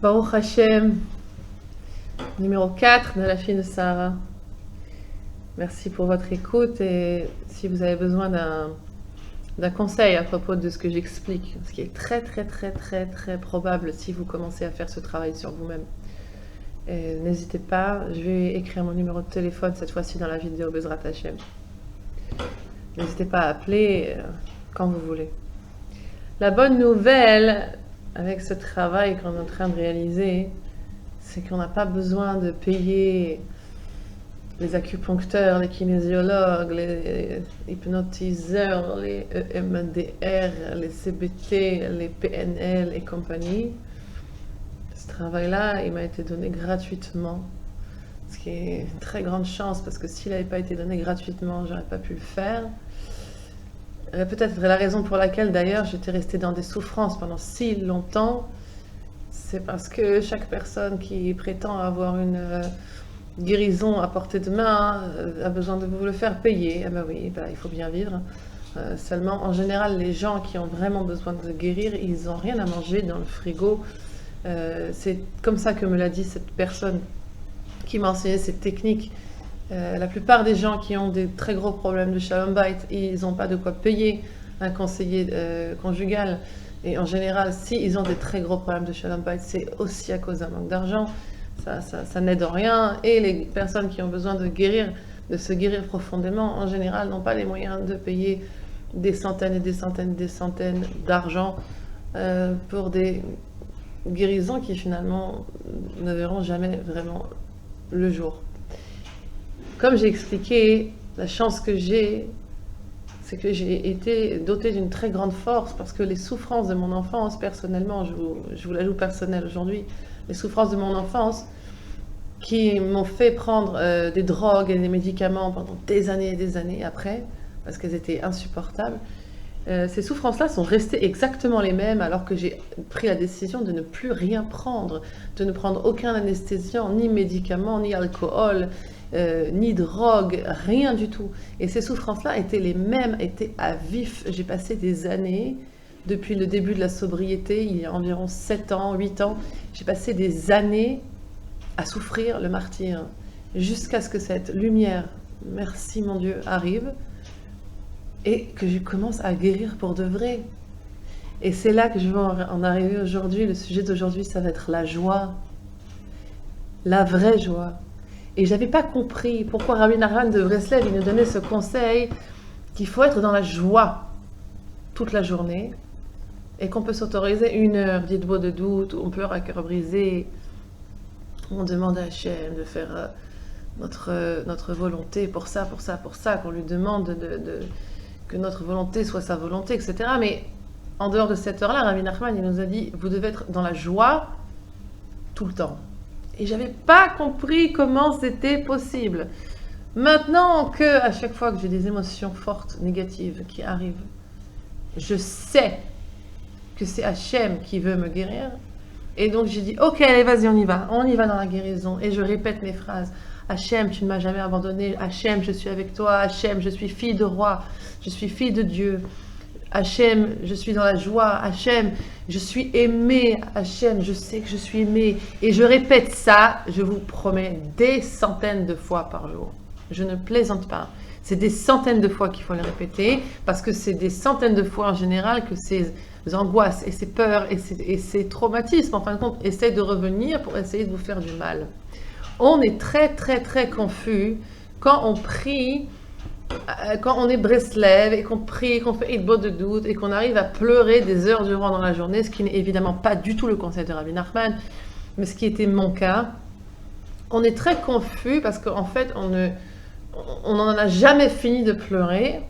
Baruch Hashem, numéro 4 de la fille de Sarah. Merci pour votre écoute et si vous avez besoin d'un conseil à propos de ce que j'explique, ce qui est très probable si vous commencez à faire ce travail sur vous-même. N'hésitez pas, je vais écrire mon numéro de téléphone cette fois-ci dans la vidéo Bezrat Hashem. N'hésitez pas à appeler quand vous voulez. La bonne nouvelle avec ce travail qu'on est en train de réaliser, c'est qu'on n'a pas besoin de payer les acupuncteurs, les kinésiologues, les hypnotiseurs, les EMDR, les CBT, les PNL et compagnie. Ce travail-là, il m'a été donné gratuitement, ce qui est une très grande chance parce que s'il n'avait pas été donné gratuitement, j'aurais pas pu le faire. Peut-être la raison pour laquelle d'ailleurs j'étais restée dans des souffrances pendant si longtemps, c'est parce que chaque personne qui prétend avoir une guérison à portée de main a besoin de vous le faire payer. Ah ben oui, il faut bien vivre. Seulement, en général, les gens qui ont vraiment besoin de guérir, ils n'ont rien à manger dans le frigo. C'est comme ça que me l'a dit cette personne qui m'a enseigné cette technique. La plupart des gens qui ont des très gros problèmes de Shalom Bait, ils n'ont pas de quoi payer un conseiller conjugal. Et en général, s'ils ont des très gros problèmes de Shalom Bait, c'est aussi à cause d'un manque d'argent. Ça n'aide en rien. Et les personnes qui ont besoin de se guérir profondément, en général, n'ont pas les moyens de payer des centaines et des centaines et des centaines d'argent pour des guérisons qui finalement ne verront jamais vraiment le jour. Comme j'ai expliqué, la chance que j'ai, c'est que j'ai été dotée d'une très grande force parce que les souffrances de mon enfance, personnellement, je vous l'avoue personnel aujourd'hui, les souffrances de mon enfance qui m'ont fait prendre des drogues et des médicaments pendant des années et des années après, parce qu'elles étaient insupportables, ces souffrances-là sont restées exactement les mêmes alors que j'ai pris la décision de ne plus rien prendre, de ne prendre aucun anesthésiant, ni médicaments, ni alcool, ni drogue, rien du tout. Et ces souffrances-là étaient les mêmes, étaient à vif. J'ai passé des années, depuis le début de la sobriété, il y a environ 7 ans, 8 ans, j'ai passé des années à souffrir le martyre, jusqu'à ce que cette lumière, merci mon Dieu, arrive, et que je commence à guérir pour de vrai. Et c'est là que je vais en arriver aujourd'hui. Le sujet d'aujourd'hui, ça va être la joie, la vraie joie. Et j'avais pas compris pourquoi Rabbi Nachman de Breslev il nous donnait ce conseil qu'il faut être dans la joie toute la journée et qu'on peut s'autoriser 1 heure d'idbo de doute, où on peut à cœur brisé, on demande à Hachem de faire notre volonté pour ça, qu'on lui demande que notre volonté soit sa volonté, etc. Mais en dehors de cette heure-là, Rabbi Nachman il nous a dit vous devez être dans la joie tout le temps. Et j'avais pas compris comment c'était possible. Maintenant que à chaque fois que j'ai des émotions fortes, négatives qui arrivent, je sais que c'est Hachem qui veut me guérir. Et donc j'ai dit, ok, allez, vas-y, on y va dans la guérison. Et je répète mes phrases. Hachem, tu ne m'as jamais abandonné. Hachem, je suis avec toi. Hachem, je suis fille de roi. Je suis fille de Dieu. Hachem, je suis dans la joie. Hachem, je suis aimée. Hachem, je sais que je suis aimée. Et je répète ça, je vous promets, des centaines de fois par jour. Je ne plaisante pas. C'est des centaines de fois qu'il faut le répéter, parce que c'est des centaines de fois en général que ces angoisses et ces peurs et ces traumatismes, en fin de compte, essaient de revenir pour essayer de vous faire du mal. On est très confus quand on prie, quand on est Breslev et qu'on prie, qu'on fait Idbo de doute et qu'on arrive à pleurer des heures durant dans la journée, ce qui n'est évidemment pas du tout le conseil de Rabbi Nachman, mais ce qui était mon cas. On est très confus parce qu'en fait, on n'en a jamais fini de pleurer.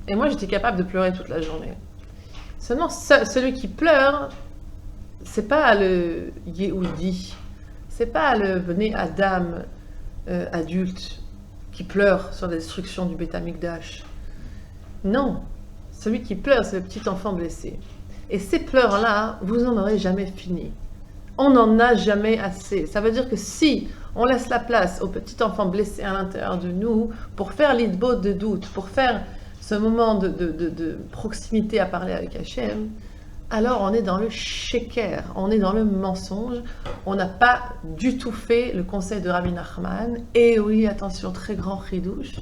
Et moi, j'étais capable de pleurer toute la journée. Seulement, celui qui pleure, c'est pas le Yehudi, c'est pas le Bnei Adam adulte qui pleure sur la destruction du Beth Amikdash. Non, celui qui pleure, c'est le petit enfant blessé. Et ces pleurs-là, vous n'en aurez jamais fini. On n'en a jamais assez. Ça veut dire que si on laisse la place au petit enfant blessé à l'intérieur de nous pour faire l'idbo de doute, pour faire ce moment de proximité à parler avec Hachem, alors on est dans le sheker, on est dans le mensonge, on n'a pas du tout fait le conseil de Rabbi Nachman. Et oui, attention, très grand chidouche,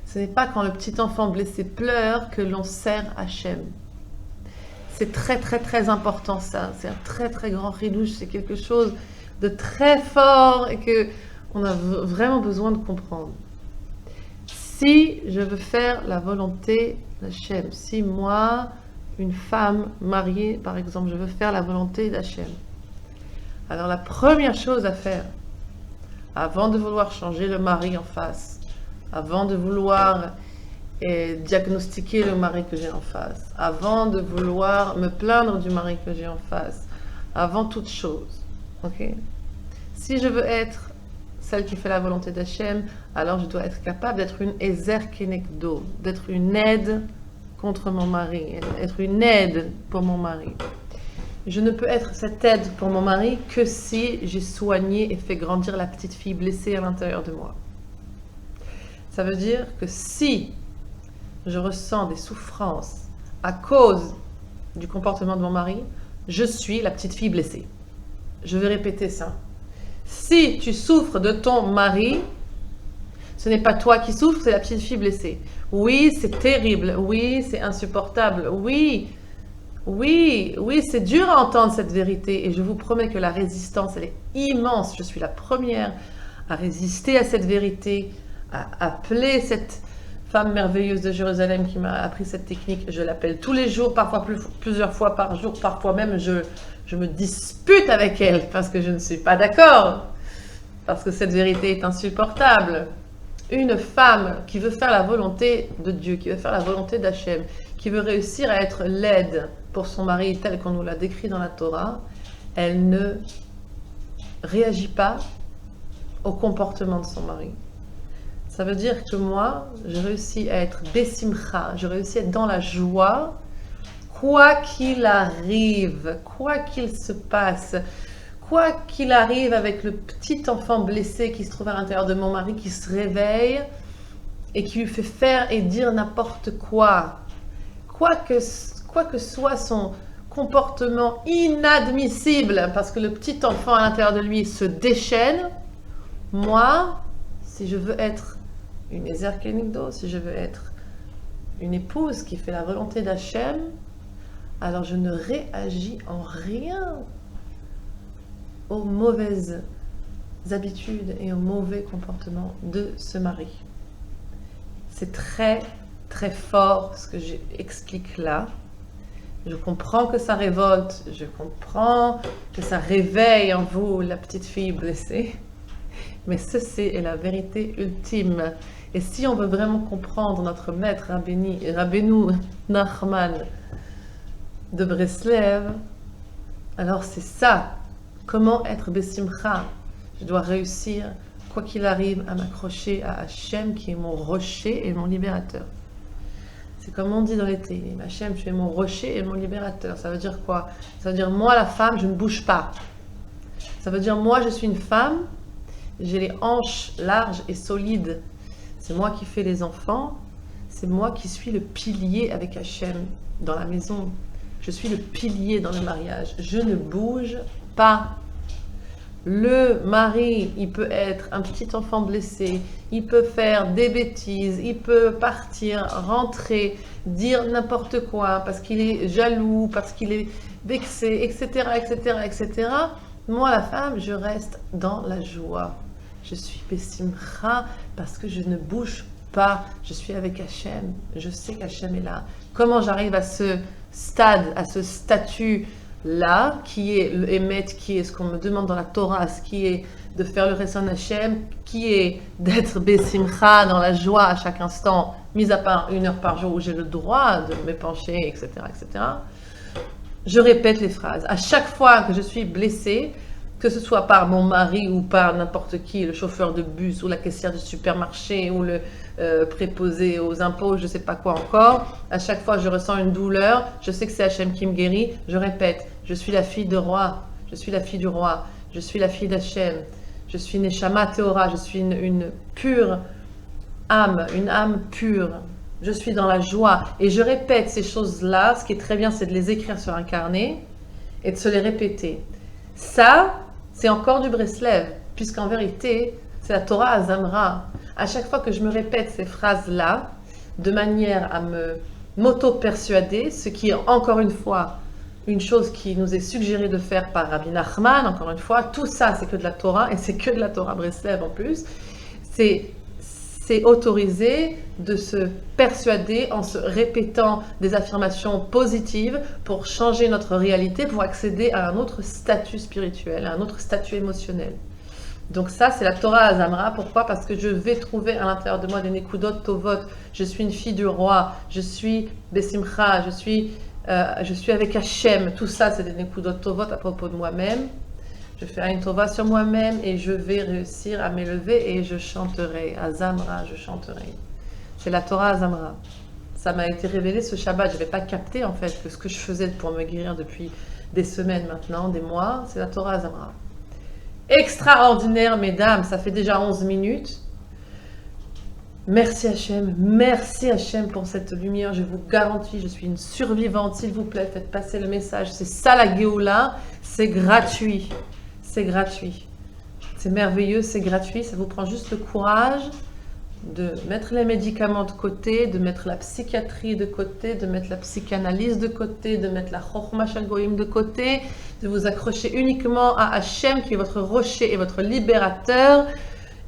ce n'est pas quand le petit enfant blessé pleure que l'on sert Hachem. C'est très très très important ça, c'est un très très grand chidouche, c'est quelque chose de très fort et que on a vraiment besoin de comprendre. Si je veux faire la volonté d'Hachem, si moi, une femme mariée, par exemple, je veux faire la volonté d'Hachem, alors la première chose à faire, avant de vouloir changer le mari en face, avant de vouloir diagnostiquer le mari que j'ai en face, avant de vouloir me plaindre du mari que j'ai en face, avant toute chose, ok? Si je veux être celle qui fait la volonté d'Hachem, alors je dois être capable d'être une Ezer Kenegdo, d'être une aide contre mon mari, être une aide pour mon mari. Je ne peux être cette aide pour mon mari que si j'ai soigné et fait grandir la petite fille blessée à l'intérieur de moi. Ça veut dire que si je ressens des souffrances à cause du comportement de mon mari, je suis la petite fille blessée. Je vais répéter ça. Si tu souffres de ton mari, ce n'est pas toi qui souffres, c'est la petite fille blessée. Oui, c'est terrible. Oui, c'est insupportable. Oui, c'est dur à entendre cette vérité. Et je vous promets que la résistance, elle est immense. Je suis la première à résister à cette vérité, à appeler cette femme merveilleuse de Jérusalem qui m'a appris cette technique. Je l'appelle tous les jours, parfois plusieurs fois par jour, parfois même je me dispute avec elle parce que je ne suis pas d'accord, parce que cette vérité est insupportable. Une femme qui veut faire la volonté de Dieu, qui veut faire la volonté d'Hachem, qui veut réussir à être l'aide pour son mari tel qu'on nous l'a décrit dans la Torah, elle ne réagit pas au comportement de son mari. Ça veut dire que moi, je réussis à être besimcha, je réussis à être dans la joie, quoi qu'il arrive, quoi qu'il se passe, quoi qu'il arrive avec le petit enfant blessé qui se trouve à l'intérieur de mon mari, qui se réveille et qui lui fait faire et dire n'importe quoi. Quoi que soit son comportement inadmissible, parce que le petit enfant à l'intérieur de lui se déchaîne, moi, si je veux être une Ezer Kenegdo, si je veux être une épouse qui fait la volonté d'Hachem, alors je ne réagis en rien aux mauvaises habitudes et aux mauvais comportements de ce mari. C'est très très fort ce que j'explique là. Je comprends que ça révolte, je comprends que ça réveille en vous la petite fille blessée, mais ceci est la vérité ultime. Et si on veut vraiment comprendre notre maître Rabbeinu Nachman de Breslev, alors c'est ça. Comment être besimcha? Je dois réussir, quoi qu'il arrive, à m'accrocher à Hachem qui est mon rocher et mon libérateur. C'est comme on dit dans les Télim, Hachem, tu es mon rocher et mon libérateur. Ça veut dire quoi? Ça veut dire moi, la femme, je ne bouge pas. Ça veut dire moi, je suis une femme, j'ai les hanches larges et solides. C'est moi qui fais les enfants, c'est moi qui suis le pilier avec Hachem dans la maison. Je suis le pilier dans le mariage. Je ne bouge pas. Le mari, il peut être un petit enfant blessé, il peut faire des bêtises, il peut partir, rentrer, dire n'importe quoi parce qu'il est jaloux, parce qu'il est vexé, etc., etc., etc. Moi, la femme, je reste dans la joie. Je suis besimcha parce que je ne bouge pas. Je suis avec Hachem. Je sais qu'Hachem est là. Comment j'arrive à ce stade, à ce statut là, qui est le Emet, qui est ce qu'on me demande dans la Torah, ce qui est de faire le Resson Hachem, qui est d'être besimcha, dans la joie à chaque instant, mis à part 1 heure par jour où j'ai le droit de m'épancher, etc., etc. Je répète les phrases. À chaque fois que je suis blessée, que ce soit par mon mari ou par n'importe qui, le chauffeur de bus ou la caissière du supermarché ou le préposé aux impôts, je ne sais pas quoi encore, à chaque fois je ressens une douleur, je sais que c'est Hachem qui me guérit, je répète, je suis la fille de roi, je suis la fille du roi, je suis la fille d'Hachem, je suis Neshama Tehora, je suis une pure âme, une âme pure. je suis dans la joie. Et je répète ces choses-là. Ce qui est très bien, c'est de les écrire sur un carnet et de se les répéter. Ça, c'est encore du Breslev, puisqu'en vérité, c'est la Torah Azamra. À chaque fois que je me répète ces phrases-là, de manière à m'auto-persuader, ce qui est encore une fois une chose qui nous est suggérée de faire par Rabbi Nachman, encore une fois, tout ça c'est que de la Torah, et c'est que de la Torah Breslev en plus, c'est autorisé de se persuader en se répétant des affirmations positives pour changer notre réalité, pour accéder à un autre statut spirituel, à un autre statut émotionnel. Donc ça, c'est la Torah Azamra. Pourquoi? Parce que je vais trouver à l'intérieur de moi des Nekudot Tovot. Je suis une fille du roi. Je suis Besimcha. Je suis avec Hachem. Tout ça, c'est des Nekudot Tovot à propos de moi-même. Je ferai une Tova sur moi-même et je vais réussir à m'élever et je chanterai. Azamra, je chanterai. C'est la Torah Azamra. Ça m'a été révélé ce Shabbat. Je n'avais pas capté en fait que ce que je faisais pour me guérir depuis des semaines maintenant, des mois, c'est la Torah Azamra. Extraordinaire, mesdames, ça fait déjà 11 minutes. Merci Hachem pour cette lumière, je vous garantis, je suis une survivante, s'il vous plaît, faites passer le message, c'est ça la Géoula, c'est gratuit, c'est merveilleux, c'est gratuit, ça vous prend juste le courage de mettre les médicaments de côté, de mettre la psychiatrie de côté, de mettre la psychanalyse de côté, de mettre la Chochma Shel Goyim de côté, de vous accrocher uniquement à Hachem qui est votre rocher et votre libérateur.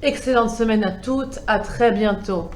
Excellente semaine à toutes, à très bientôt.